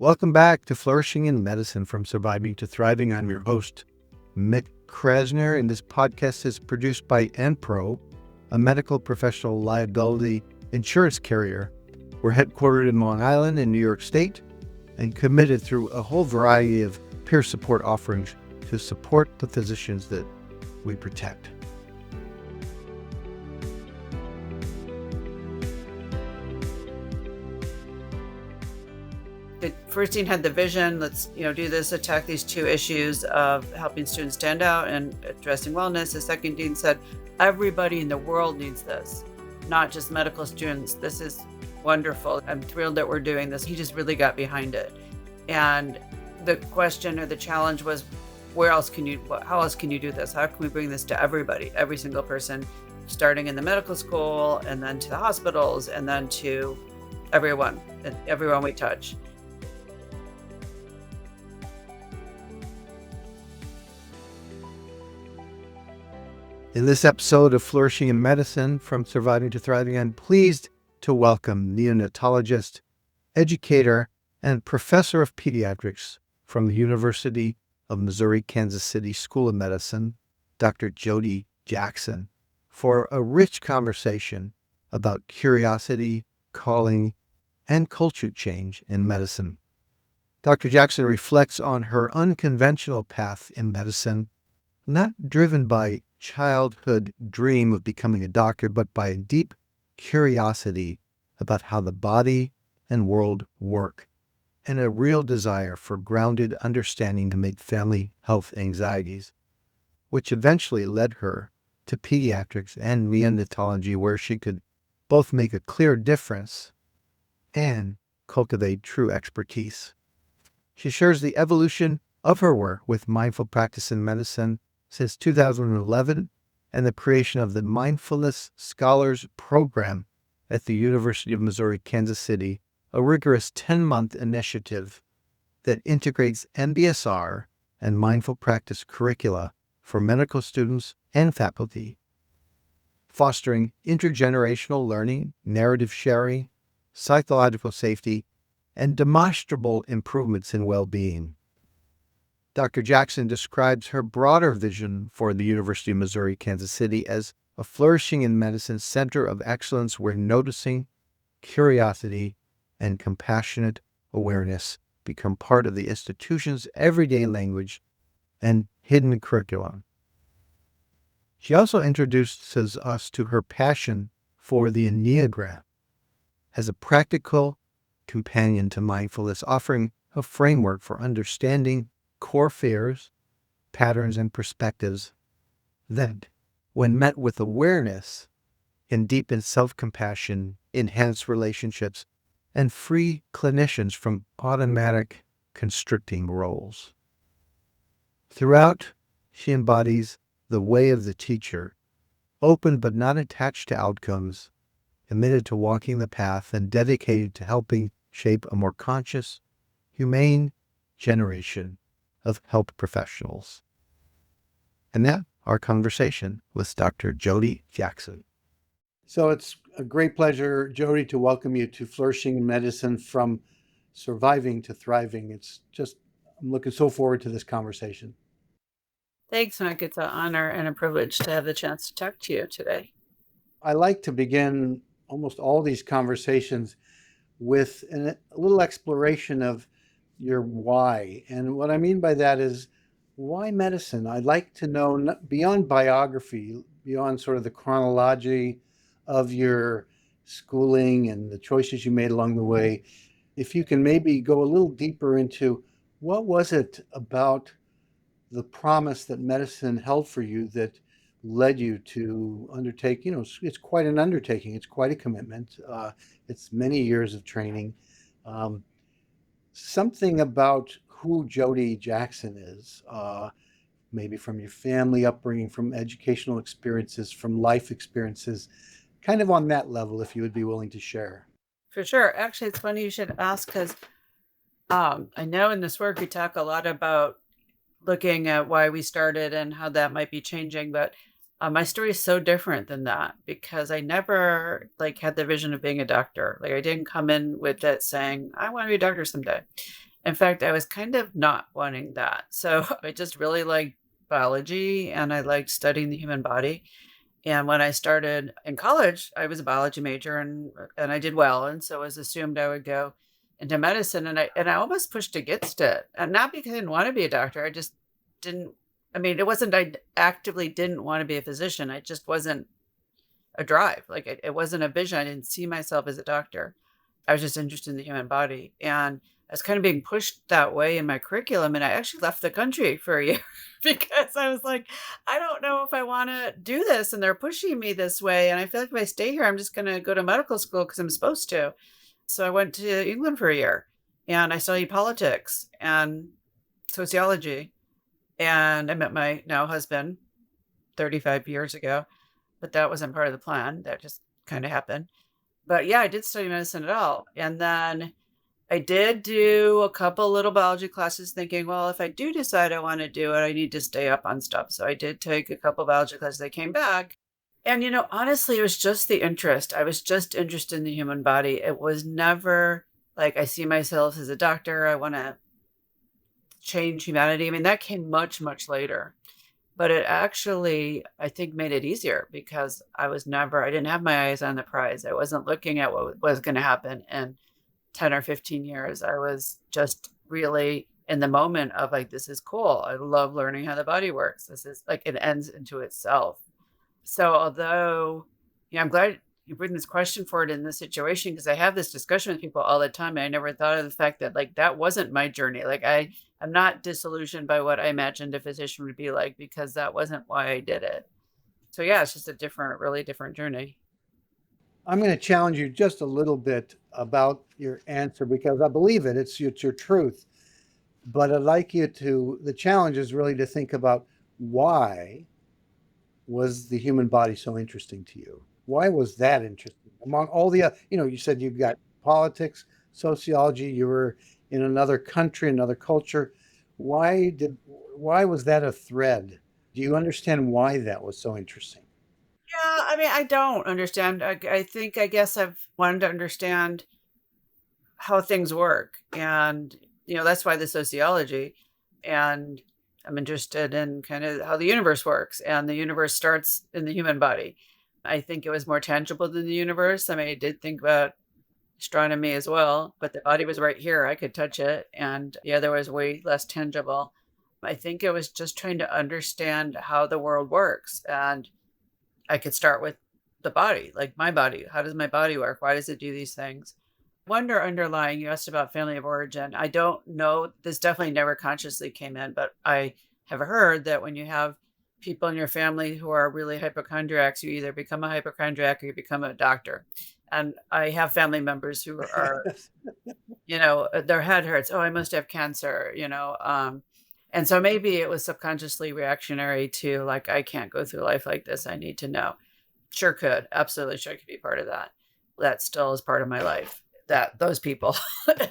Welcome back to Flourishing in Medicine from Surviving to Thriving. I'm your host, Mick Krasner, and this podcast is produced by EmPro, a medical professional liability insurance carrier. We're headquartered in Long Island in New York State and committed through a whole variety of peer support offerings to support the physicians that we protect. The first dean had the vision, let's do this, attack these two issues of helping students stand out and addressing wellness. The second dean said, everybody in the world needs this, not just medical students. This is wonderful. I'm thrilled that we're doing this. He just really got behind it. And the question or the challenge was, how else can you do this? How can we bring this to everybody, every single person, starting in the medical school and then to the hospitals and then to everyone we touch. In this episode of Flourishing in Medicine from Surviving to Thriving, I'm pleased to welcome neonatologist, educator, and professor of pediatrics from the University of Missouri-Kansas City School of Medicine, Dr. Jodi Jackson, for a rich conversation about curiosity, calling, and culture change in medicine. Dr. Jackson reflects on her unconventional path in medicine, not driven by childhood dream of becoming a doctor, but by a deep curiosity about how the body and world work, and a real desire for grounded understanding to make family health anxieties, which eventually led her to pediatrics and neonatology, where she could both make a clear difference and cultivate true expertise. She shares the evolution of her work with mindful practice in medicine since 2011 and the creation of the Mindfulness Scholars Program at the University of Missouri-Kansas City, a rigorous 10-month initiative that integrates MBSR and mindful practice curricula for medical students and faculty, fostering intergenerational learning, narrative sharing, psychological safety, and demonstrable improvements in well-being. Dr. Jackson describes her broader vision for the University of Missouri-Kansas City as a flourishing in medicine center of excellence where noticing, curiosity, and compassionate awareness become part of the institution's everyday language and hidden curriculum. She also introduces us to her passion for the Enneagram as a practical companion to mindfulness, offering a framework for understanding core fears, patterns, and perspectives that, when met with awareness, can deepen self-compassion, enhance relationships, and free clinicians from automatic constricting roles. Throughout, she embodies the way of the teacher, open but not attached to outcomes, committed to walking the path, and dedicated to helping shape a more conscious, humane generation of health professionals. And now, our conversation with Dr. Jodi Jackson. So it's a great pleasure, Jodi, to welcome you to Flourishing in Medicine from Surviving to Thriving. I'm looking so forward to this conversation. Thanks, Mike. It's an honor and a privilege to have the chance to talk to you today. I like to begin almost all these conversations with a little exploration of your why. And what I mean by that is, why medicine? I'd like to know, beyond biography, beyond sort of the chronology of your schooling and the choices you made along the way, if you can maybe go a little deeper into what was it about the promise that medicine held for you that led you to undertake, it's quite an undertaking, it's quite a commitment, it's many years of training. Something about who Jodi Jackson is, maybe from your family upbringing, from educational experiences, from life experiences, kind of on that level, if you would be willing to share. For sure. Actually, it's funny you should ask, because I know in this work we talk a lot about looking at why we started and how that might be changing, but my story is so different than that, because I never had the vision of being a doctor. I didn't come in with it saying, I want to be a doctor someday. In fact, I was kind of not wanting that. So I just really liked biology and I liked studying the human body. And when I started in college, I was a biology major and I did well. And so it was assumed I would go into medicine. And I almost pushed against it. And not because I didn't want to be a doctor. I just didn't. I mean, it wasn't I actively didn't want to be a physician. It just wasn't a drive. Like it wasn't a vision. I didn't see myself as a doctor. I was just interested in the human body. And I was kind of being pushed that way in my curriculum. And I actually left the country for a year because I was like, I don't know if I want to do this. And they're pushing me this way. And I feel like if I stay here, I'm just going to go to medical school because I'm supposed to. So I went to England for a year and I studied politics and sociology. And I met my now husband 35 years ago, but that wasn't part of the plan. That just kind of happened. But yeah, I did study medicine at all. And then I did do a couple little biology classes thinking, well, if I do decide I want to do it, I need to stay up on stuff. So I did take a couple biology classes. I came back. And, honestly, it was just the interest. I was just interested in the human body. It was never like I see myself as a doctor. I want to change humanity. I mean, that came much, much later. But it actually, I think, made it easier because I didn't have my eyes on the prize. I wasn't looking at what was going to happen in 10 or 15 years. I was just really in the moment of like, this is cool. I love learning how the body works. This is like, it ends into itself. So although, I'm glad you bring this question forward in this situation because I have this discussion with people all the time. And I never thought of the fact that like, that wasn't my journey. Like I'm not disillusioned by what I imagined a physician would be like because that wasn't why I did it. So yeah, it's just a really different journey. I'm going to challenge you just a little bit about your answer because I believe it. It's your truth. But I'd like you the challenge is really to think about why was the human body so interesting to you? Why was that interesting? Among all the, you said you've got politics, sociology, you were in another country, another culture. Why was that a thread? Do you understand why that was so interesting? Yeah, I mean, I don't understand. I guess I've wanted to understand how things work. And, that's why the sociology. And I'm interested in kind of how the universe works. And the universe starts in the human body. I think it was more tangible than the universe. I mean, I did think about astronomy as well, but the body was right here. I could touch it. And the other was way less tangible. I think it was just trying to understand how the world works. And I could start with the body, like my body. How does my body work? Why does it do these things? Wonder underlying, you asked about family of origin. I don't know. This definitely never consciously came in, but I have heard that when you have people in your family who are really hypochondriacs, you either become a hypochondriac or you become a doctor. And I have family members who are, their head hurts. Oh, I must have cancer, and so maybe it was subconsciously reactionary to like, I can't go through life like this. I need to know. Sure could. Absolutely sure could be part of that. That still is part of my life, that those people.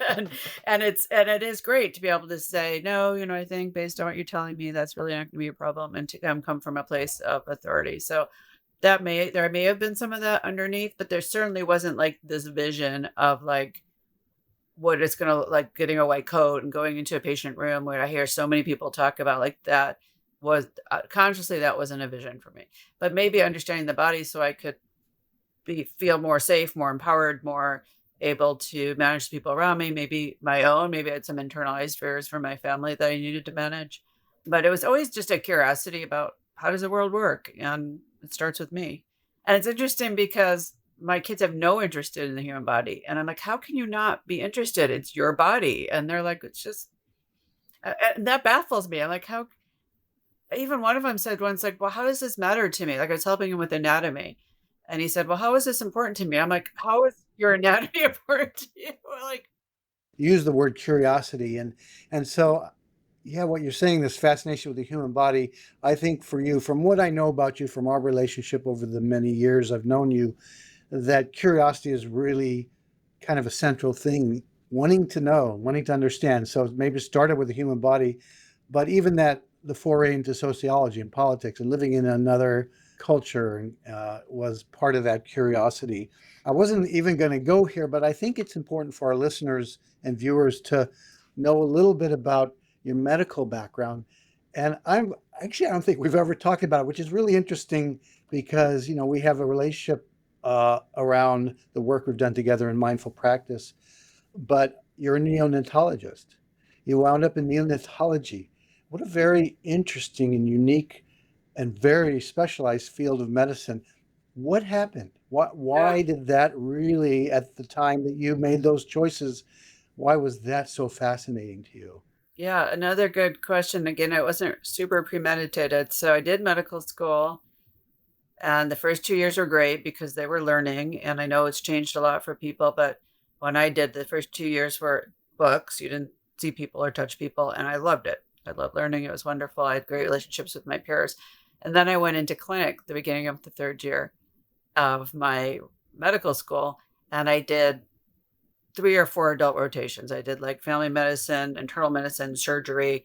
and it is great to be able to say, no, I think based on what you're telling me, that's really not going to be a problem. And to come from a place of authority. So there may have been some of that underneath, but there certainly wasn't like this vision of like, what it's going to look like getting a white coat and going into a patient room where I hear so many people talk about like that was consciously that wasn't a vision for me, but maybe understanding the body so I could feel more safe, more empowered, more able to manage the people around me, maybe my own, maybe I had some internalized fears from my family that I needed to manage, but it was always just a curiosity about how does the world work? And it starts with me. And it's interesting because my kids have no interest in the human body. And I'm like, how can you not be interested? It's your body. And they're like, it's just, and that baffles me. I'm like, how, even one of them said once, like, well, how does this matter to me? Like I was helping him with anatomy. And he said, well, how is this important to me? I'm like, how is your anatomy important to you? Like, Use the word curiosity. And so, yeah, what you're saying, this fascination with the human body, I think for you, from what I know about you, from our relationship over the many years I've known you, that curiosity is really kind of a central thing, wanting to know, wanting to understand. So maybe it started with the human body, but even the foray into sociology and politics and living in another culture was part of that curiosity. I wasn't even going to go here, but I think it's important for our listeners and viewers to know a little bit about your medical background. And I don't think we've ever talked about it, which is really interesting because, we have a relationship around the work we've done together in mindful practice. But you're a neonatologist. You wound up in neonatology. What a very interesting and unique and very specialized field of medicine. What happened? Yeah. Why did that really, at the time that you made those choices, why was that so fascinating to you? Yeah, another good question. Again, it wasn't super premeditated. So I did medical school, and the first 2 years were great because they were learning. And I know it's changed a lot for people, but when I did, the first 2 years were books. You didn't see people or touch people, and I loved it. I loved learning. It was wonderful. I had great relationships with my peers. And then I went into clinic the beginning of the third year of my medical school, and I did 3 or 4 adult rotations. I did like family medicine, internal medicine, surgery.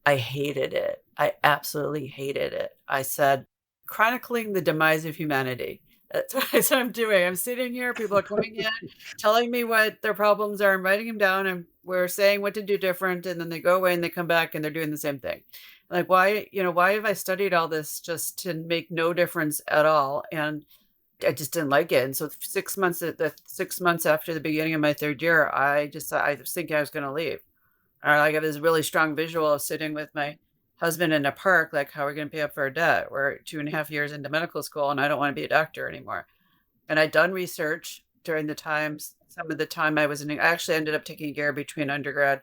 I hated it. I absolutely hated it. I said, chronicling the demise of humanity. That's what I'm doing. I'm sitting here, people are coming in, telling me what their problems are. I'm writing them down, and we're saying what to do different. And then they go away and they come back and they're doing the same thing. Like, why have I studied all this just to make no difference at all? And I just didn't like it. And so 6 months, the 6 months after the beginning of my third year, I was thinking I was going to leave. I have this really strong visual of sitting with my husband in a park, like, how are we going to pay up for our debt? We're 2.5 years into medical school, and I don't want to be a doctor anymore. And I'd done research during the times, some of the time I actually ended up taking a year between undergrad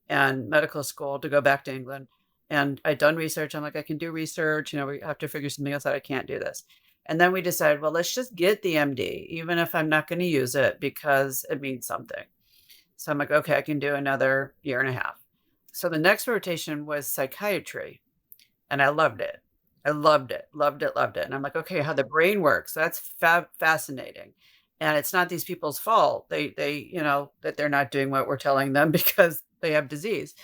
and medical school to go back to England. And I'd done research. I'm like, I can do research. We have to figure something else out. I can't do this. And then we decided, well, let's just get the MD, even if I'm not going to use it because it means something. So I'm like, okay, I can do another year and a half. So the next rotation was psychiatry, and I loved it. I loved it, loved it, loved it. And I'm like, okay, how the brain works. That's fascinating. And it's not these people's fault. That they're not doing what we're telling them because they have disease.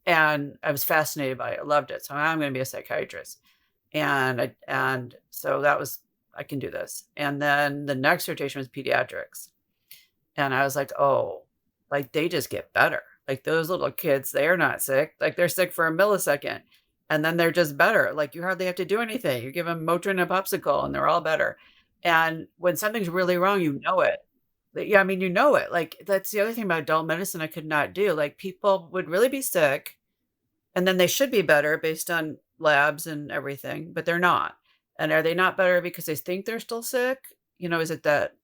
And I was fascinated by it. I loved it. So I'm going to be a psychiatrist. And so that was, I can do this. And then the next rotation was pediatrics. And I was like, "Oh, like, they just get better. Like, those little kids, they are not sick. Like, they're sick for a millisecond, and then they're just better. Like, you hardly have to do anything. You give them Motrin and a popsicle, and they're all better." And when something's really wrong, you know it. Yeah, I mean, you know it. Like, that's the other thing about adult medicine I could not do. Like, people would really be sick, and then they should be better based on labs and everything, but they're not. And are they not better because they think they're still sick? Is it that,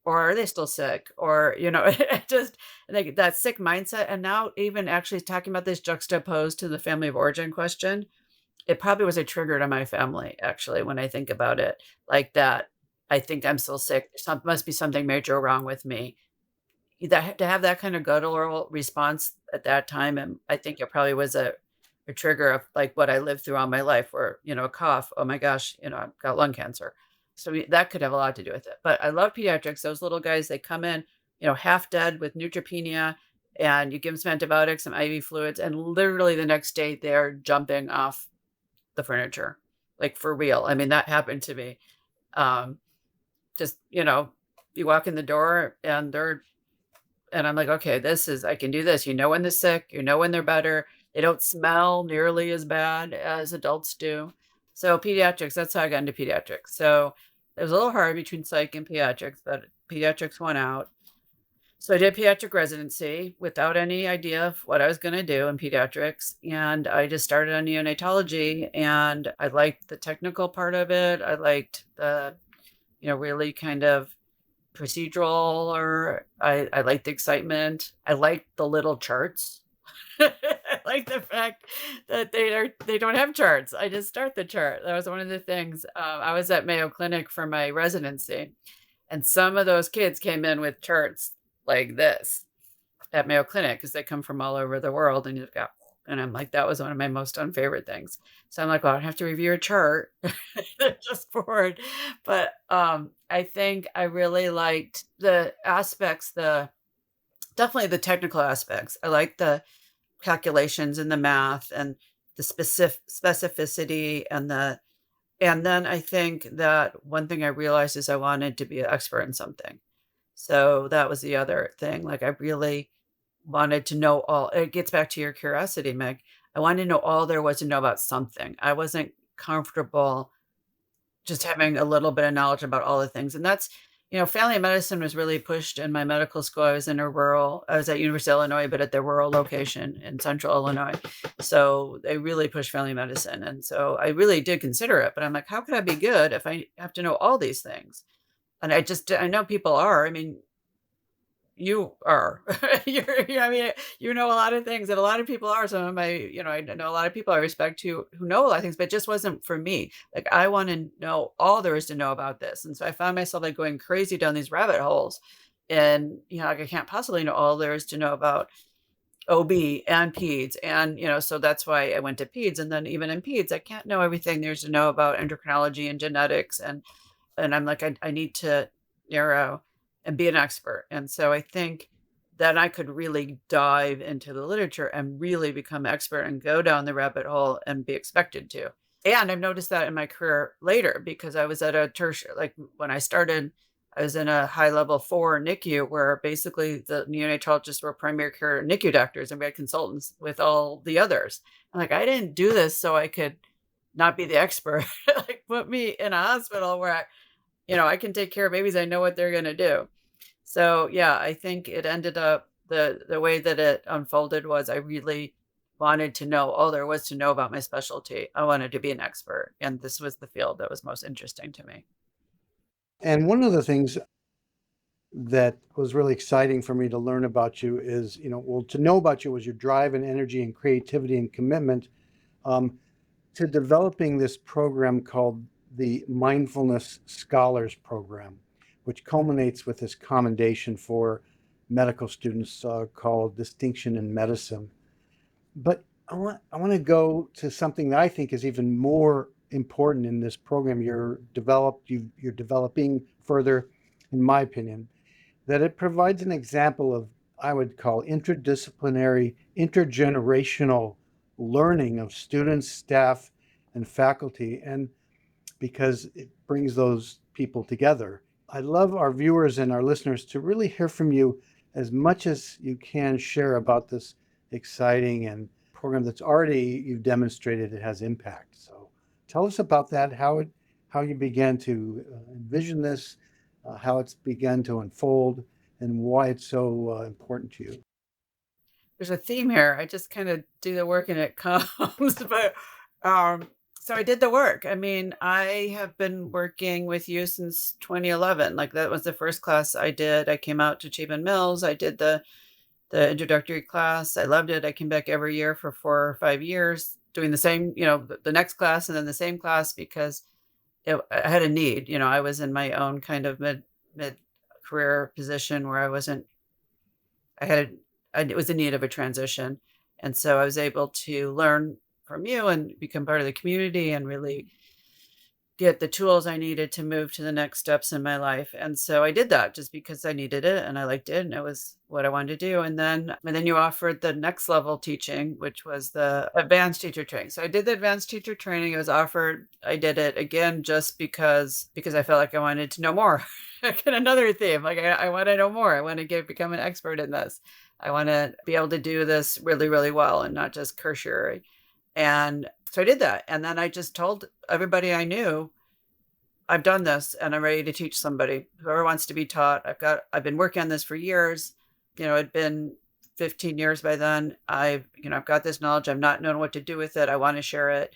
or are they still sick? Or, it just like that sick mindset. And now even actually talking about this juxtaposed to the family of origin question, it probably was a trigger to my family, actually, when I think about it like that. I think I'm still sick. Must be something major wrong with me. That to have that kind of guttural response at that time, and I think it probably was a trigger of like what I lived through all my life, where a cough. Oh my gosh, I've got lung cancer. So that could have a lot to do with it. But I love pediatrics. Those little guys, they come in, half dead with neutropenia, and you give them some antibiotics, some IV fluids, and literally the next day they're jumping off the furniture, like for real. I mean, that happened to me. Um, just, you walk in the door and I'm like, okay, I can do this. When they're sick, when they're better. They don't smell nearly as bad as adults do. So pediatrics, that's how I got into pediatrics. So it was a little hard between psych and pediatrics, but pediatrics won out. So I did pediatric residency without any idea of what I was going to do in pediatrics. And I just started on neonatology, and I liked the technical part of it. I liked the, really kind of procedural, or I liked the excitement. I liked the little charts. I like the fact that they don't have charts. I just start the chart. That was one of the things. I was at Mayo Clinic for my residency, and some of those kids came in with charts like this at Mayo Clinic because they come from all over the world, and you've got. And I'm like, that was one of my most unfavorite things. So I'm like, well, I don't have to review a chart. They're just bored. But I think I really liked the aspects, definitely the technical aspects. I like the calculations and the math and the specificity and then I think that one thing I realized is I wanted to be an expert in something. So that was the other thing. Like, I really wanted to know all. It gets back to your curiosity, Meg. I wanted to know all there was to know about something. I wasn't comfortable just having a little bit of knowledge about all the things. And that's, family medicine was really pushed in my medical school. I was at University of Illinois, but at the rural location in central Illinois. So they really pushed family medicine. And so I really did consider it, but I'm like, how could I be good if I have to know all these things? And I know people are. I mean, you are. I mean, you know a lot of things, and a lot of people are. Some of my, I know a lot of people I respect who know a lot of things, but it just wasn't for me. Like, I want to know all there is to know about this. And so I found myself like going crazy down these rabbit holes. And, like I can't possibly know all there is to know about OB and peds. And, so that's why I went to peds. And then even in peds, I can't know everything there's to know about endocrinology and genetics. And I'm like, I need to narrow and be an expert. And so I think that I could really dive into the literature and really become an expert and go down the rabbit hole and be expected to. And I've noticed that in my career later, because I was at a tertiary, like when I started, I was in a high level 4 NICU where basically the neonatologists were primary care NICU doctors and we had consultants with all the others. I'm like, I didn't do this so I could not be the expert. Like, put me in a hospital where I can take care of babies. I know what they're going to do. So yeah, I think it ended up the way that it unfolded was I really wanted to know all there was to know about my specialty. I wanted to be an expert, and this was the field that was most interesting to me. And one of the things that was really exciting for me to learn about you is, to know about you was your drive and energy and creativity and commitment to developing this program called the Mindfulness Scholars Program, which culminates with this commendation for medical students called Distinction in Medicine. But I want to go to something that I think is even more important in this program you're developing further, in my opinion, that it provides an example of, I would call, interdisciplinary, intergenerational learning of students, staff, and faculty, and because it brings those people together. I'd love our viewers and our listeners to really hear from you as much as you can share about this exciting and program that's already you've demonstrated it has impact. So tell us about that, how you began to envision this, how it's begun to unfold, and why it's so important to you. There's a theme here. I just kind of do the work and it comes, but so I did the work. I mean, I have been working with you since 2011. Like, that was the first class I did. I came out to Chapin Mills. I did the introductory class. I loved it. I came back every year for 4 or 5 years doing the same, the next class and then the same class because I had a need. I was in my own kind of mid career position where I wasn't, it was in need of a transition. And so I was able to learn from you and become part of the community and really get the tools I needed to move to the next steps in my life. And so I did that just because I needed it and I liked it and it was what I wanted to do. And then you offered the next level teaching, which was the advanced teacher training. So I did the advanced teacher training. It was offered. I did it again just because I felt like I wanted to know more. Again, another theme. Like, I want to know more. I want to become an expert in this. I want to be able to do this really, really well and not just cursory. And so I did that. And then I just told everybody I knew, I've done this and I'm ready to teach somebody. Whoever wants to be taught, I've been working on this for years. It'd been 15 years by then. I've got this knowledge. I've not known what to do with it. I want to share it.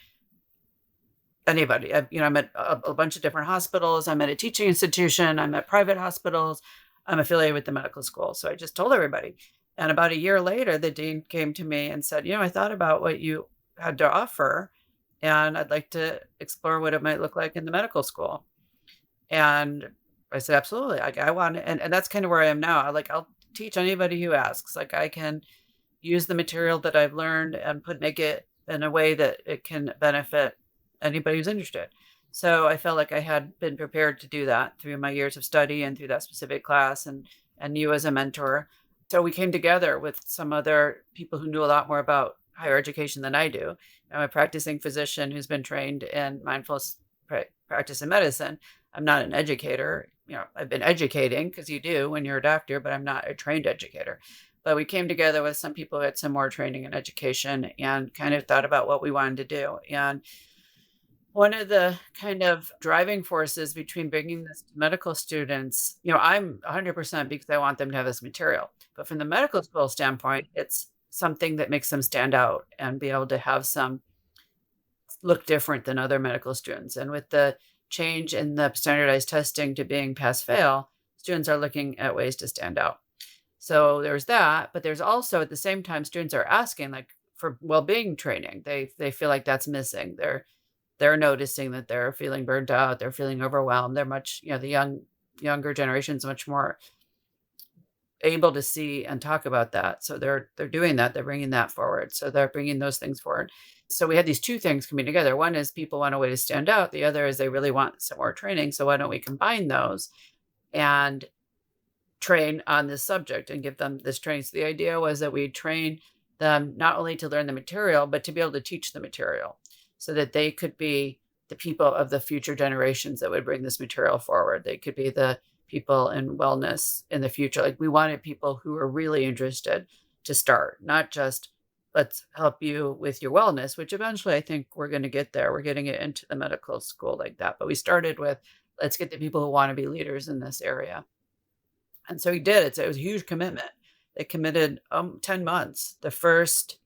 Anybody. I'm at a bunch of different hospitals. I'm at a teaching institution. I'm at private hospitals. I'm affiliated with the medical school. So I just told everybody. And about a year later, the dean came to me and said, I thought about what you had to offer, and I'd like to explore what it might look like in the medical school. And I said, absolutely. I want it. And that's kind of where I am now. I'll teach anybody who asks. Like, I can use the material that I've learned and make it in a way that it can benefit anybody who's interested. So I felt like I had been prepared to do that through my years of study and through that specific class and you as a mentor. So we came together with some other people who knew a lot more about higher education than I do. I'm a practicing physician who's been trained in mindfulness practice in medicine. I'm not an educator. I've been educating because you do when you're a doctor, but I'm not a trained educator. But we came together with some people who had some more training and education and kind of thought about what we wanted to do. And one of the kind of driving forces between bringing this to medical students, I'm 100% because I want them to have this material. But from the medical school standpoint, it's something that makes them stand out and be able to have some look different than other medical students. And with the change in the standardized testing to being pass fail, students are looking at ways to stand out. So there's that, but there's also at the same time students are asking like for well-being training. They feel like that's missing. They're noticing that they're feeling burnt out, they're feeling overwhelmed. They're much, the younger generation's much more able to see and talk about that. So they're doing that. They're bringing that forward. So they're bringing those things forward. So we had these two things coming together. One is people want a way to stand out. The other is they really want some more training. So why don't we combine those and train on this subject and give them this training? So the idea was that we train them not only to learn the material, but to be able to teach the material so that they could be the people of the future generations that would bring this material forward. They could be the people in wellness in the future. Like we wanted people who are really interested to start, not just let's help you with your wellness, which eventually I think we're going to get there. We're getting it into the medical school like that. But we started with let's get the people who want to be leaders in this area. And so we did. It was a huge commitment. They committed 10 months. The first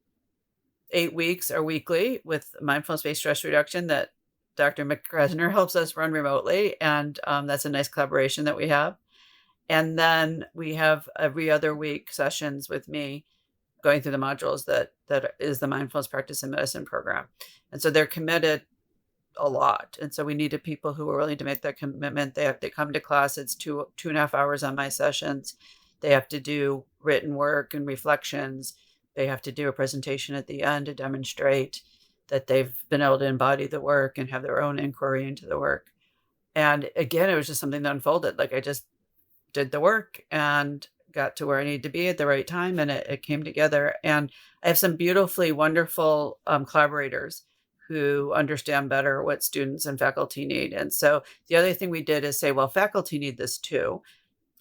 8 weeks are weekly with mindfulness-based stress reduction that Dr. McCresner helps us run remotely. And that's a nice collaboration that we have. And then we have every other week sessions with me going through the modules that is the mindfulness practice in medicine program. And so they're committed a lot. And so we needed people who were willing to make that commitment. They have to come to class. It's 2.5 hours on my sessions. They have to do written work and reflections. They have to do a presentation at the end to demonstrate that they've been able to embody the work and have their own inquiry into the work. And again, it was just something that unfolded. Like I just did the work and got to where I needed to be at the right time, and it came together. And I have some beautifully wonderful collaborators who understand better what students and faculty need. And so the other thing we did is say, well, faculty need this too.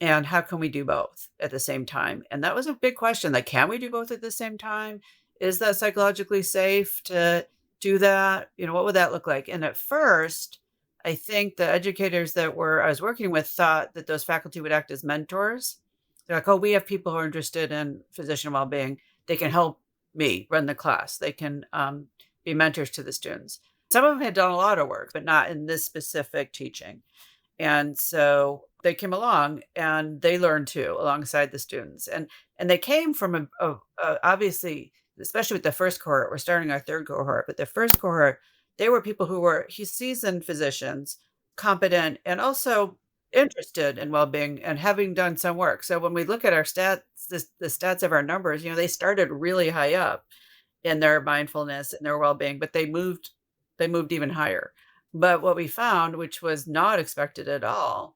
And how can we do both at the same time? And that was a big question. Like, can we do both at the same time? Is that psychologically safe to do that? What would that look like? And at first, I think the educators that I was working with thought that those faculty would act as mentors. They're like, oh, we have people who are interested in physician well-being. They can help me run the class. They can be mentors to the students. Some of them had done a lot of work, but not in this specific teaching. And so they came along and they learned too, alongside the students. And they came from obviously, especially with the first cohort, we're starting our third cohort, but the first cohort, they were people who were seasoned physicians, competent, and also interested in well-being and having done some work. So when we look at our stats, the stats of our numbers, they started really high up in their mindfulness and their well-being, but they moved even higher. But what we found, which was not expected at all,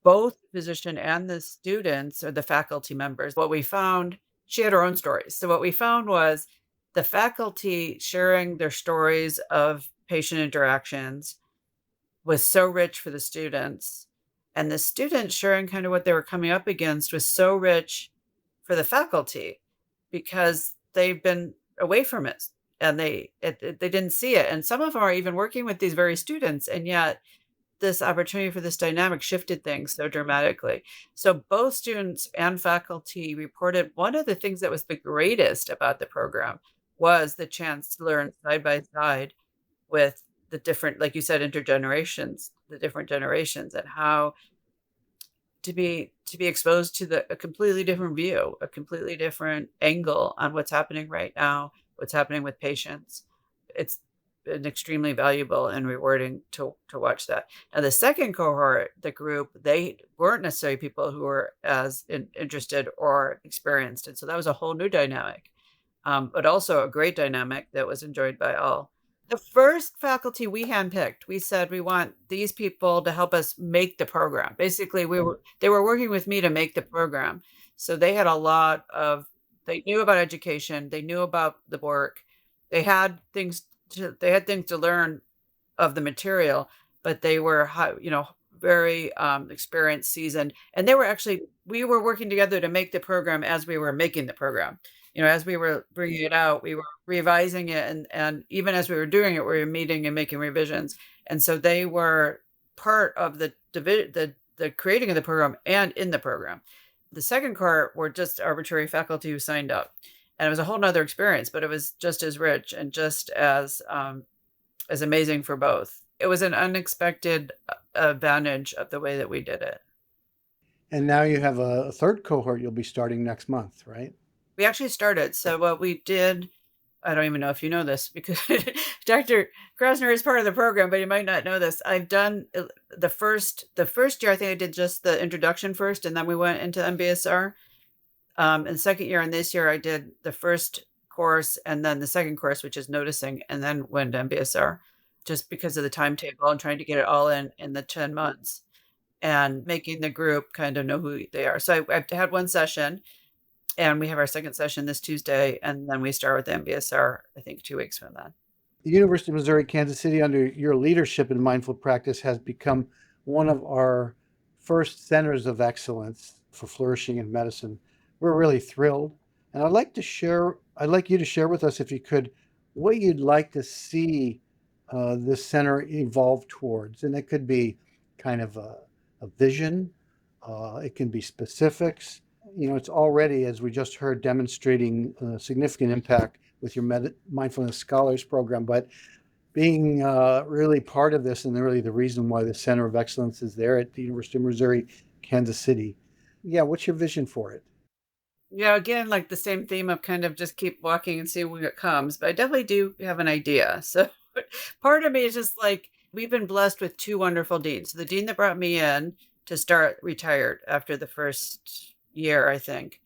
both the physician and the students or the faculty members, what we found, she had her own stories. So what we found was the faculty sharing their stories of patient interactions was so rich for the students. And the students sharing kind of what they were coming up against was so rich for the faculty because they've been away from it and they didn't see it. And some of them are even working with these very students. And yet this opportunity for this dynamic shifted things so dramatically. So both students and faculty reported one of the things that was the greatest about the program was the chance to learn side by side with the different, like you said, intergenerations, the different generations, and how to be exposed to a completely different view, a completely different angle on what's happening right now, what's happening with patients. It's been extremely valuable and rewarding to watch that. Now, the second cohort, the group, they weren't necessarily people who were as interested or experienced. And so that was a whole new dynamic, but also a great dynamic that was enjoyed by all. The first faculty we handpicked, we said, we want these people to help us make the program. Basically, they were working with me to make the program. So they had they knew about education. They knew about the work. They had things to learn of the material, but they were, very experienced, seasoned, and they were actually we were working together to make the program as we were making the program. As we were bringing it out, we were revising it, and even as we were doing it, we were meeting and making revisions. And so they were part of the creating of the program and in the program. The second cohort were just arbitrary faculty who signed up, and it was a whole nother experience, but it was just as rich and just as amazing for both. It was an unexpected advantage of the way that we did it. And now you have a third cohort you'll be starting next month, right? We actually started. So what we did, I don't even know if you know this because Dr. Krasner is part of the program, but you might not know this. I've done the first year, I think I did just the introduction first, and then we went into MBSR. And the second year and this year, I did the first course and then the second course, which is noticing, and then went to MBSR just because of the timetable and trying to get it all in the 10 months and making the group kind of know who they are. So I've had one session, and we have our second session this Tuesday, and then we start with the MBSR, I think 2 weeks from then. The University of Missouri, Kansas City, under your leadership in mindful practice, has become one of our first centers of excellence for flourishing in medicine. We're really thrilled. And I'd like you to share with us, if you could, what you'd like to see this center evolve towards. And it could be kind of a vision. It can be specifics. It's already, as we just heard, demonstrating significant impact with your Mindfulness Scholars Program, but being really part of this and really the reason why the Center of Excellence is there at the University of Missouri, Kansas City. Yeah, what's your vision for it? Yeah, again, like the same theme of kind of just keep walking and see when it comes, but I definitely do have an idea. So part of me is just like, we've been blessed with 2 wonderful deans. The dean that brought me in to start retired after the first year, I think.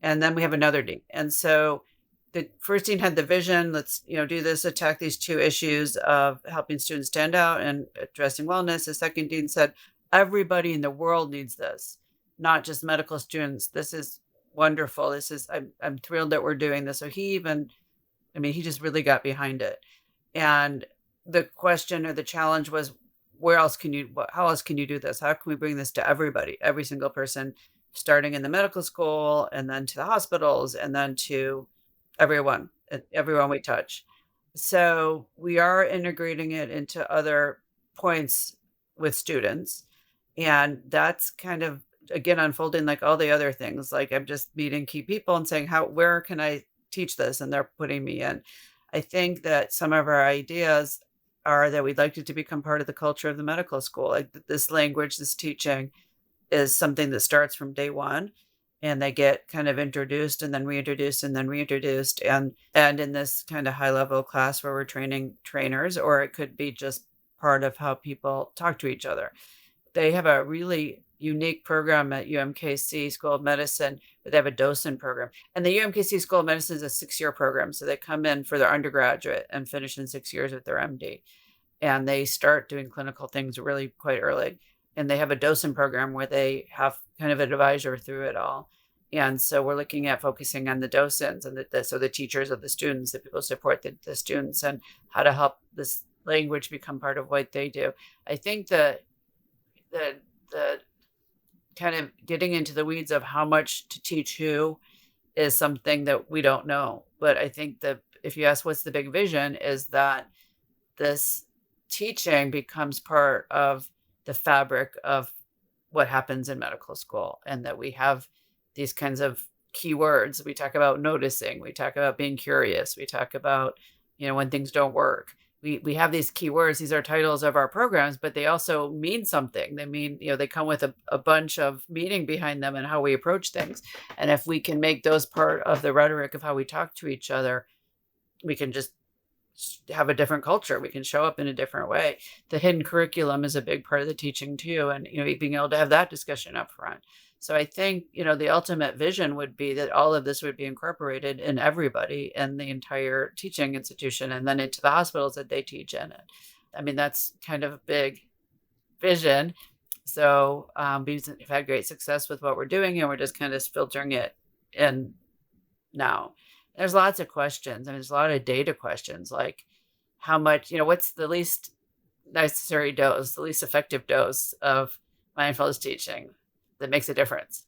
And then we have another dean. And so the first dean had the vision, let's, do this, attack these 2 issues of helping students stand out and addressing wellness. The second dean said, everybody in the world needs this, not just medical students. This is wonderful. I'm thrilled that we're doing this. So he just really got behind it. And the question or the challenge was, how else can you do this? How can we bring this to everybody, every single person, starting in the medical school and then to the hospitals and then to everyone we touch. So we are integrating it into other points with students. And that's kind of, again, unfolding like all the other things. Like I'm just meeting key people and saying, where can I teach this? And they're putting me in. I think that some of our ideas are that we'd like it to become part of the culture of the medical school. Like this language, this teaching is something that starts from day one, and they get kind of introduced and then reintroduced and then reintroduced. And in this kind of high level class where we're training trainers, or it could be just part of how people talk to each other. They have a really unique program at UMKC School of Medicine, but they have a docent program. And the UMKC School of Medicine is a 6-year program. So they come in for their undergraduate and finish in 6 years with their MD. And they start doing clinical things really quite early. And they have a docent program where they have kind of an advisor through it all. And so we're looking at focusing on the docents and the teachers of the students, the people who support the students, and how to help this language become part of what they do. I think the kind of getting into the weeds of how much to teach who is something that we don't know. But I think that if you ask what's the big vision, is that this teaching becomes part of the fabric of what happens in medical school, and that we have these kinds of keywords. We talk about noticing, we talk about being curious, we talk about, when things don't work. We have these keywords. These are titles of our programs, but they also mean something. They mean, they come with a bunch of meaning behind them and how we approach things. And if we can make those part of the rhetoric of how we talk to each other, we can just have a different culture. We can show up in a different way. The hidden curriculum is a big part of the teaching too. And, being able to have that discussion up front. So I think, the ultimate vision would be that all of this would be incorporated in everybody in the entire teaching institution, and then into the hospitals that they teach in it. I mean, that's kind of a big vision. So we've had great success with what we're doing, and we're just kind of filtering it in now. There's lots of questions. I mean, there's a lot of data questions, like how much, what's the least necessary dose, the least effective dose of mindfulness teaching that makes a difference.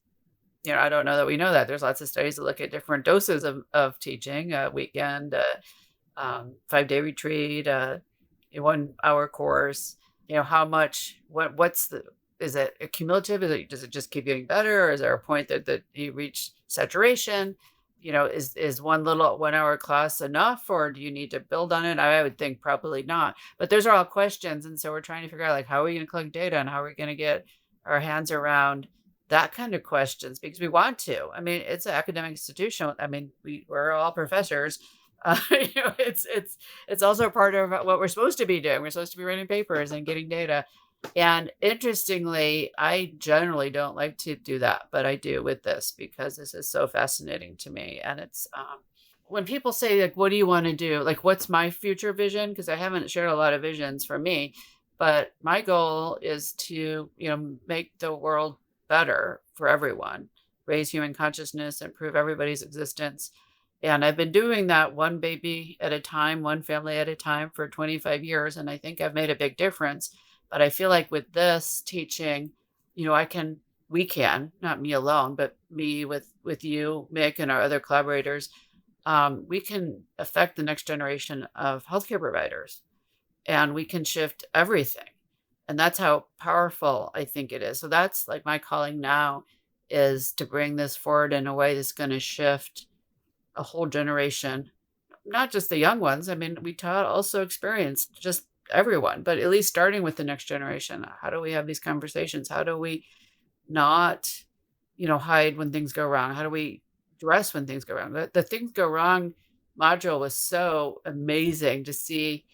I don't know that we know that. There's lots of studies that look at different doses of teaching, a weekend, 5-day retreat, a 1-hour course. How much, is it cumulative? Does it just keep getting better? Or is there a point that you reach saturation? Is one little 1-hour class enough, or do you need to build on it? I would think probably not. But those are all questions. And so we're trying to figure out, like, how are we going to collect data, and how are we going to get our hands around that kind of questions, because we want to. I mean, it's an academic institution. I mean, we're all professors. It's also part of what we're supposed to be doing. We're supposed to be writing papers and getting data. And interestingly, I generally don't like to do that, but I do with this because this is so fascinating to me. And it's when people say, like, what do you want to do? Like, what's my future vision? Because I haven't shared a lot of visions for me, but my goal is to, make the world better for everyone, raise human consciousness, improve everybody's existence. And I've been doing that one baby at a time, one family at a time for 25 years. And I think I've made a big difference. But I feel like with this teaching, we can, not me alone, but me with you, Mick, and our other collaborators, we can affect the next generation of healthcare providers, and we can shift everything. And that's how powerful I think it is. So that's like my calling now, is to bring this forward in a way that's going to shift a whole generation, not just the young ones. I mean, we taught also experienced, just everyone, but at least starting with the next generation. How do we have these conversations? How do we not, hide when things go wrong? How do we address when things go wrong? The things go wrong module was so amazing to see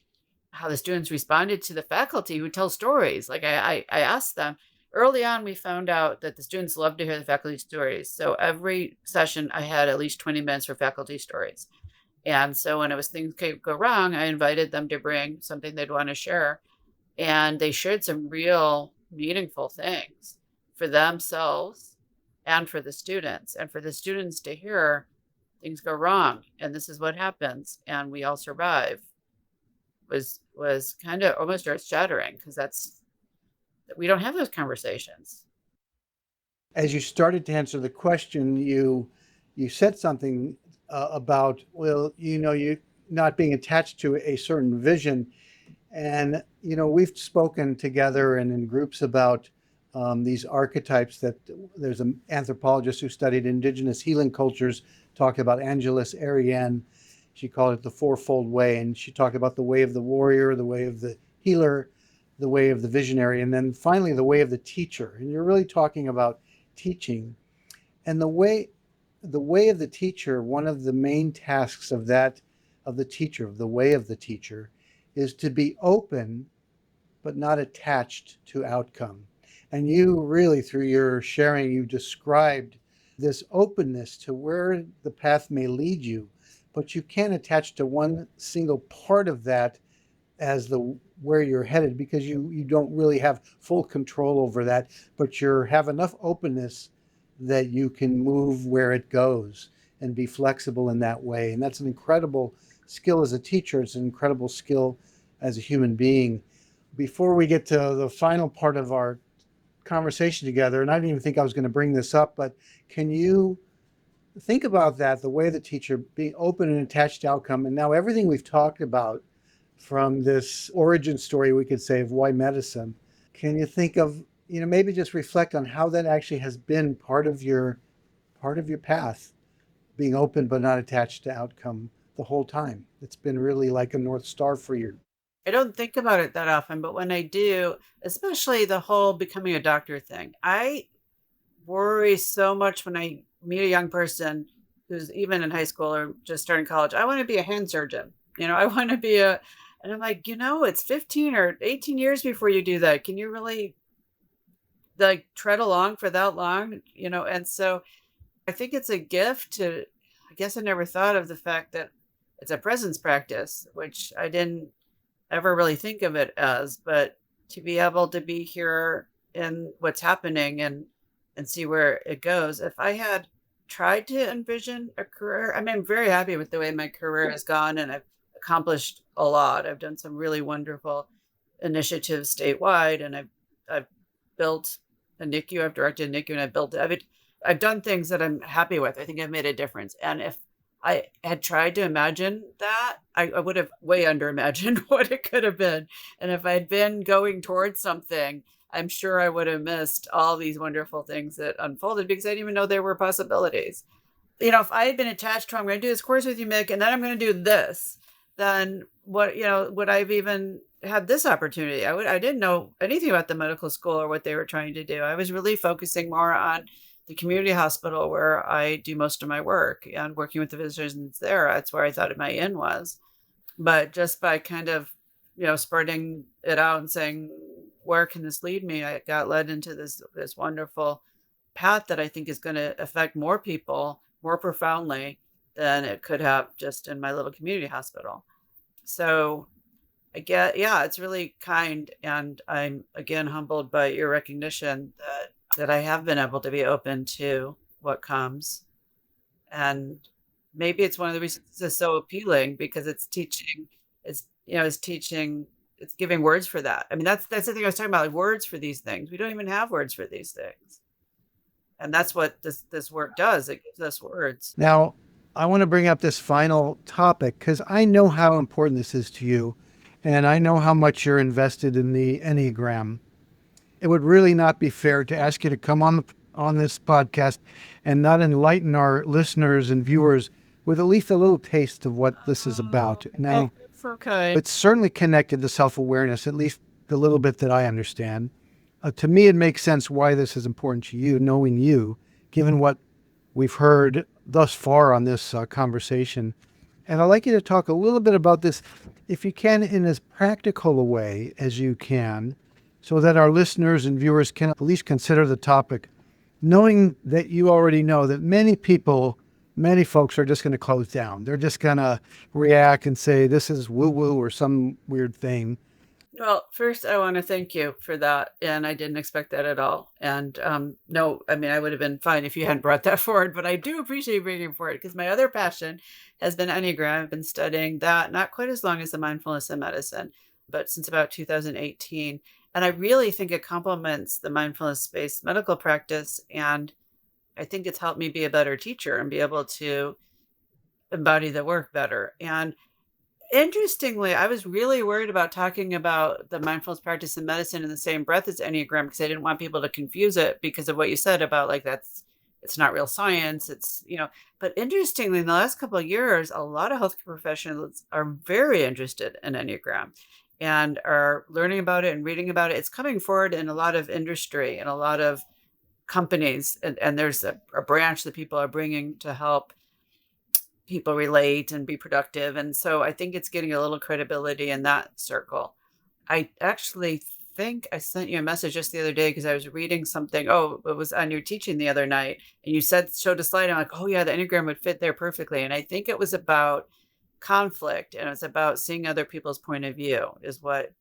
how the students responded to the faculty who tell stories. Like I asked them early on, we found out that the students love to hear the faculty stories. So every session I had at least 20 minutes for faculty stories. And so when things go wrong, I invited them to bring something they'd want to share. And they shared some real meaningful things for themselves and for the students, and for the students to hear things go wrong. And this is what happens. And we all survive was kind of almost earth shattering, because we don't have those conversations. As you started to answer the question, you said something about, well, you not being attached to a certain vision. And, we've spoken together and in groups about these archetypes that there's an anthropologist who studied indigenous healing cultures, talked about Angeles Ariane. She called it the fourfold way. And she talked about the way of the warrior, the way of the healer, the way of the visionary, and then finally the way of the teacher. And you're really talking about teaching. And the way of the teacher, one of the main tasks of the teacher, of the way of the teacher, is to be open but not attached to outcome. And you really, through your sharing, you described this openness to where the path may lead you, but you can't attach to one single part of that as where you're headed, because you don't really have full control over that, but you have enough openness that you can move where it goes and be flexible in that way. And that's an incredible skill as a teacher. It's an incredible skill as a human being. Before we get to the final part of our conversation together, and I didn't even think I was going to bring this up, but can you think about that, the way of the teacher, being open and attached to outcome, and now everything we've talked about from this origin story, we could say, of why medicine, can you think of, maybe just reflect on how that actually has been part of your path, being open but not attached to outcome the whole time? It's been really like a North Star for you. I don't think about it that often, but when I do, especially the whole becoming a doctor thing, I worry so much when I meet a young person who's even in high school or just starting college. I want to be a hand surgeon. I want to be and I'm like, it's 15 or 18 years before you do that. Can you really like tread along for that long? And so I think it's a gift I guess I never thought of the fact that it's a presence practice, which I didn't ever really think of it as, but to be able to be here in what's happening and see where it goes. If I had tried to envision a career, I mean, I'm very happy with the way my career has gone, and I've accomplished a lot. I've done some really wonderful initiatives statewide, and I've built a NICU, I've directed a NICU, and I've done things that I'm happy with. I think I've made a difference. And if I had tried to imagine that, I would have way under imagined what it could have been. And if I had been going towards something, I'm sure I would have missed all these wonderful things that unfolded because I didn't even know there were possibilities. If I had been attached to, I'm going to do this course with you, Mick, and then I'm going to do this, then would I've even had this opportunity? I didn't know anything about the medical school or what they were trying to do. I was really focusing more on the community hospital where I do most of my work and working with the physicians there. That's where I thought my in was. But just by kind of, spreading it out and saying, where can this lead me? I got led into this wonderful path that I think is going to affect more people more profoundly than it could have just in my little community hospital. So it's really kind. And I'm again humbled by your recognition that I have been able to be open to what comes. And maybe it's one of the reasons this is so appealing because it's teaching, it's giving words for that. I mean, that's the thing I was talking about, like words for these things. We don't even have words for these things. And that's what this work does. It gives us words. Now, I want to bring up this final topic because I know how important this is to you, and I know how much you're invested in the Enneagram. It would really not be fair to ask you to come on this podcast and not enlighten our listeners and viewers with at least a little taste of what this is about. Now, it's certainly connected to self-awareness, at least the little bit that I understand. To me, it makes sense why this is important to you, knowing you, given what we've heard thus far on this conversation. And I'd like you to talk a little bit about this, if you can, in as practical a way as you can, so that our listeners and viewers can at least consider the topic, knowing that you already know that many folks are just going to close down. They're just going to react and say, this is woo-woo or some weird thing. Well, first, I want to thank you for that. And I didn't expect that at all. And no, I mean, I would have been fine if you hadn't brought that forward, but I do appreciate bringing it forward because my other passion has been Enneagram. I've been studying that not quite as long as the mindfulness in medicine, but since about 2018. And I really think it complements the mindfulness-based medical practice. And I think it's helped me be a better teacher and be able to embody the work better. And interestingly, I was really worried about talking about the mindfulness practice in medicine in the same breath as Enneagram because I didn't want people to confuse it because of what you said about it's not real science. But interestingly, in the last couple of years, a lot of healthcare professionals are very interested in Enneagram and are learning about it and reading about it. It's coming forward in a lot of industry and a lot of companies. And there's a branch that people are bringing to help people relate and be productive. And so I think it's getting a little credibility in that circle. I actually think I sent you a message just the other day because I was reading something. Oh, it was on your teaching the other night. And you showed a slide. I'm like, oh yeah, the Enneagram would fit there perfectly. And I think it was about conflict and it's about seeing other people's point of view is what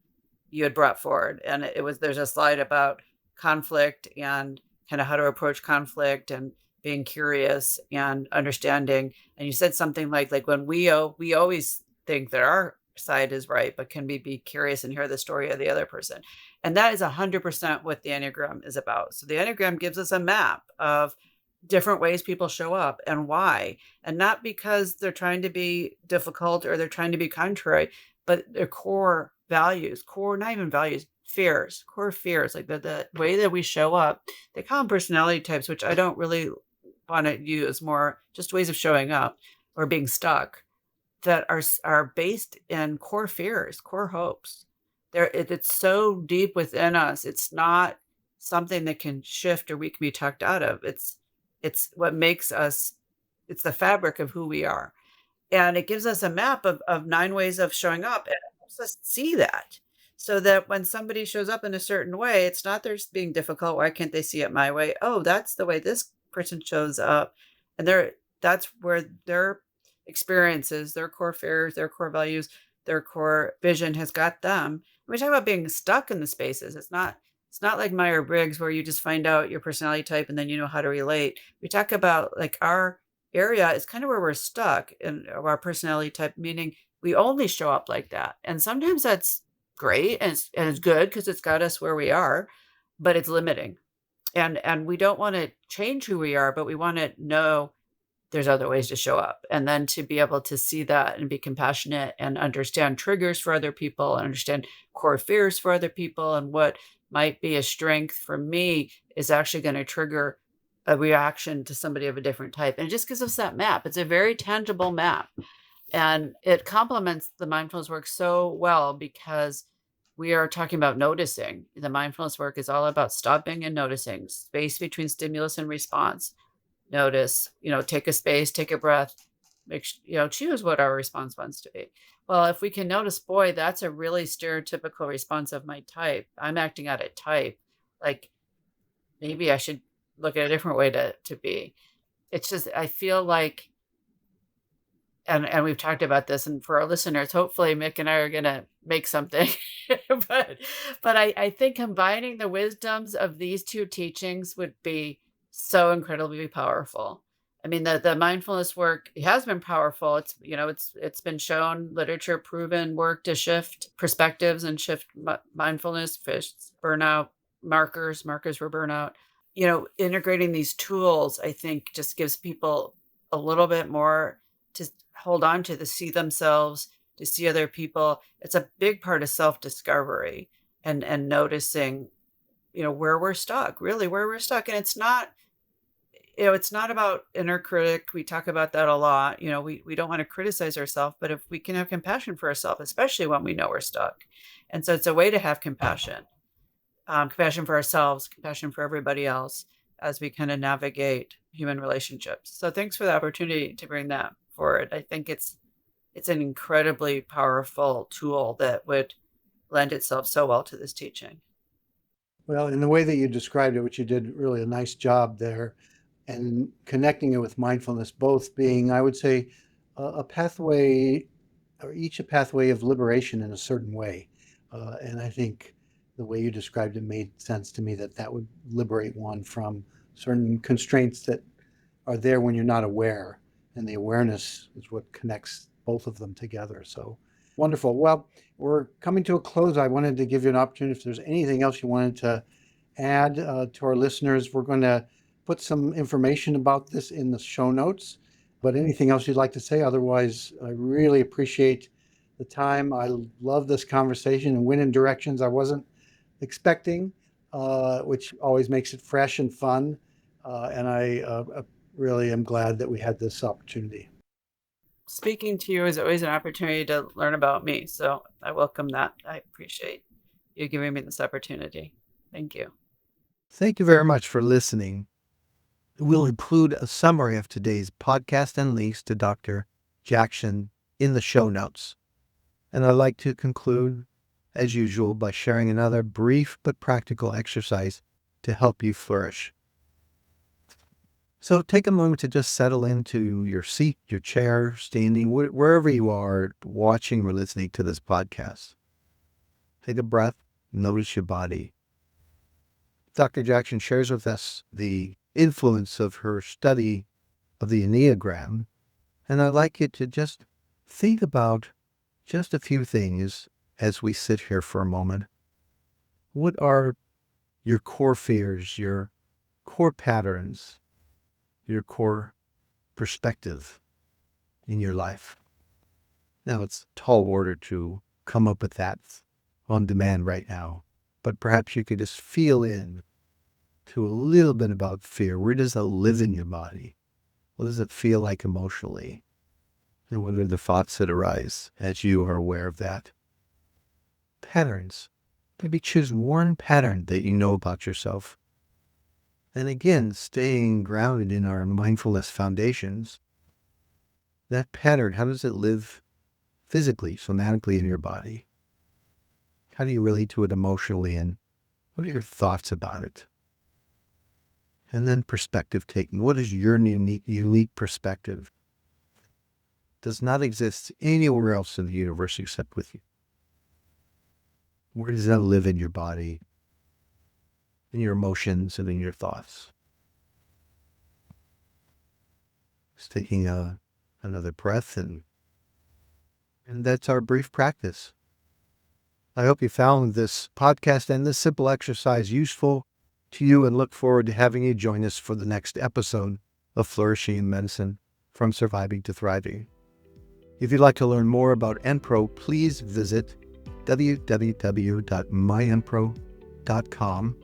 you had brought forward. And there's a slide about conflict and kind of how to approach conflict and being curious and understanding. And you said something like when we always think that our side is right, but can we be curious and hear the story of the other person? And that is 100% what the Enneagram is about. So the Enneagram gives us a map of different ways people show up and why. And not because they're trying to be difficult or they're trying to be contrary, but their core values, not even values, core fears, like the way that we show up. They call them personality types, which I don't really want to use, more just ways of showing up or being stuck that are based in core fears, core hopes. It's so deep within us. It's not something that can shift or we can be tucked out of. It's what makes us, it's the fabric of who we are. And it gives us a map of 9 ways of showing up and it helps us see that. So that when somebody shows up in a certain way, it's not they're being difficult. Why can't they see it my way? Oh, that's the way this person shows up. And that's where their experiences, their core fears, their core values, their core vision has got them. When we talk about being stuck in the spaces, it's not like Myers-Briggs where you just find out your personality type and then you know how to relate. We talk about like our area is kind of where we're stuck in our personality type, meaning we only show up like that. And sometimes that's great and it's good because it's got us where we are, but it's limiting. And we don't want to change who we are, but we want to know there's other ways to show up. And then to be able to see that and be compassionate and understand triggers for other people, and understand core fears for other people, and what might be a strength for me is actually going to trigger a reaction to somebody of a different type. And it just gives us that map. It's a very tangible map. And it complements the mindfulness work so well because we are talking about noticing. The mindfulness work is all about stopping and noticing, space between stimulus and response. Notice, take a space, take a breath, choose what our response wants to be. Well, if we can notice, boy, that's a really stereotypical response of my type. I'm acting out of type. Like maybe I should look at a different way to be. It's just, I feel like, and we've talked about this, and for our listeners, hopefully Mick and I are gonna make something. but I think combining the wisdoms of these two teachings would be so incredibly powerful. I mean, the mindfulness work has been powerful. It's been shown, literature proven work to shift perspectives and shift mindfulness, burnout markers for burnout. Integrating these tools, I think, just gives people a little bit more to hold on to see themselves, to see other people. It's a big part of self-discovery and noticing, where we're stuck, really where we're stuck. And it's not about inner critic. We talk about that a lot. We don't want to criticize ourselves, but if we can have compassion for ourselves, especially when we know we're stuck. And so it's a way to have compassion for ourselves, compassion for everybody else as we kind of navigate human relationships. So thanks for the opportunity to bring that forward. I think it's an incredibly powerful tool that would lend itself so well to this teaching. Well, in the way that you described it, which you did really a nice job there, and connecting it with mindfulness, both being, I would say, a pathway, or each a pathway of liberation in a certain way. And I think the way you described it made sense to me, that would liberate one from certain constraints that are there when you're not aware. And the awareness is what connects both of them together. So wonderful. Well, we're coming to a close. I wanted to give you an opportunity if there's anything else you wanted to add to our listeners. We're going to put some information about this in the show notes, but anything else you'd like to say? Otherwise, I really appreciate the time. I love this conversation and went in directions I wasn't expecting, which always makes it fresh and fun. And I really am glad that we had this opportunity. Speaking to you is always an opportunity to learn about me. So I welcome that. I appreciate you giving me this opportunity. Thank you. Thank you very much for listening. We'll include a summary of today's podcast and links to Dr. Jackson in the show notes. And I'd like to conclude, as usual, by sharing another brief but practical exercise to help you flourish. So take a moment to just settle into your seat, your chair, standing, wherever you are watching or listening to this podcast. Take a breath, notice your body. Dr. Jackson shares with us the influence of her study of the Enneagram, and I'd like you to just think about just a few things as we sit here for a moment. What are your core fears, your core patterns, your core perspective in your life? Now, it's a tall order to come up with that on demand right now, but perhaps you could just feel in to a little bit about fear. Where does that live in your body? What does it feel like emotionally? And what are the thoughts that arise as you are aware of that? Patterns. Maybe choose one pattern that you know about yourself. And again, staying grounded in our mindfulness foundations, that pattern, how does it live physically, somatically in your body? How do you relate to it emotionally, and what are your thoughts about it? And then perspective taking. What is your unique perspective? Does not exist anywhere else in the universe except with you. Where does that live in your body, in your emotions, and in your thoughts? Just taking another breath, and that's our brief practice. I hope you found this podcast and this simple exercise useful to you and look forward to having you join us for the next episode of Flourishing in Medicine, From Surviving to Thriving. If you'd like to learn more about EmPro, please visit www.myempro.com.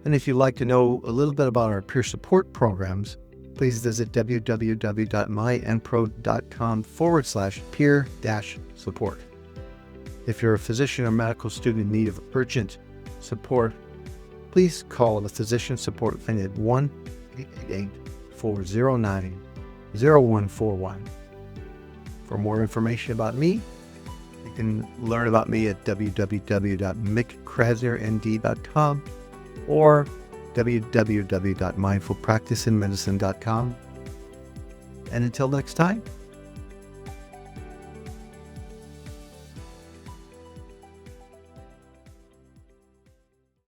And if you'd like to know a little bit about our peer support programs, please visit www.myempro.com/peer-support. If you're a physician or medical student in need of urgent support, please call the physician support line at 1-888-409-0141. For more information about me, you can learn about me at www.mickkrasnernd.com or www.mindfulpracticeinmedicine.com. And until next time,